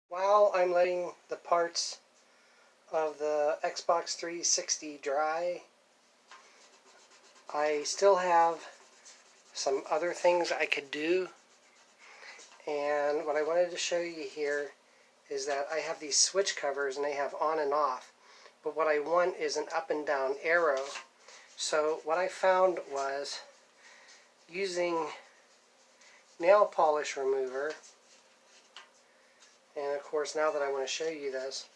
While I'm letting the parts of the Xbox 360 dry, I still have some other things I could do. And what I wanted to show you here is that I have these switch covers and they have on and off. But what I want is an up and down arrow. So what I found was using nail polish remover, and of course now that I want to show you this,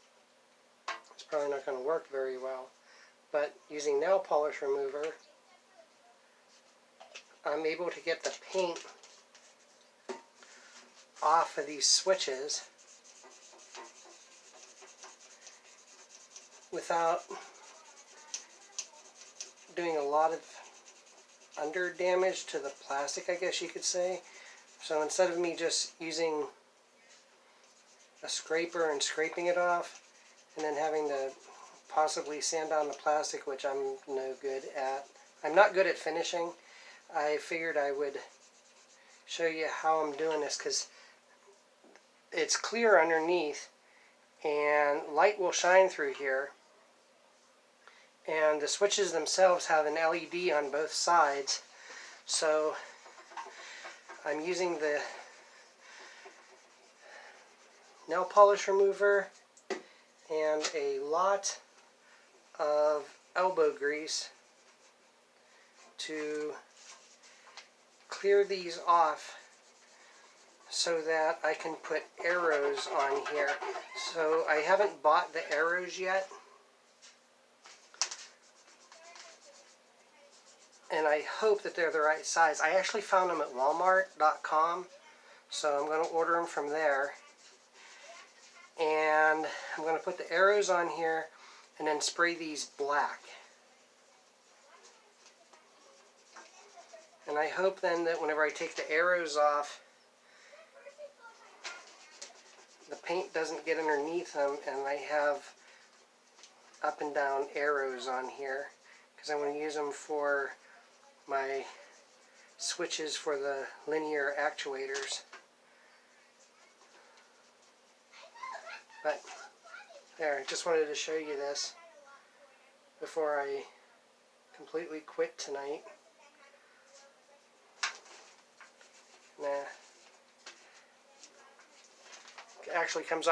it's probably not going to work very well, but using nail polish remover, I'm able to get the paint off of these switches without doing a lot of under damage to the plastic, I guess you could say. So instead of me just using a scraper and scraping it off and then having to possibly sand down the plastic, which I'm no good at. I'm not good at finishing. I figured I would show you how I'm doing this because it's clear underneath and light will shine through here, and the switches themselves have an LED on both sides. So I'm using the nail polish remover and a lot of elbow grease to clear these off so that I can put arrows on here. So I haven't bought the arrows yet, and I hope that they're the right size. I actually found them at Walmart.com, so I'm going to order them from there. And I'm going to put the arrows on here and then spray these black. And I hope then that whenever I take the arrows off, the paint doesn't get underneath them and I have up and down arrows on here, because I'm going to use them for my switches for the linear actuators. But there, I just wanted to show you this before I completely quit tonight. Nah. It actually comes off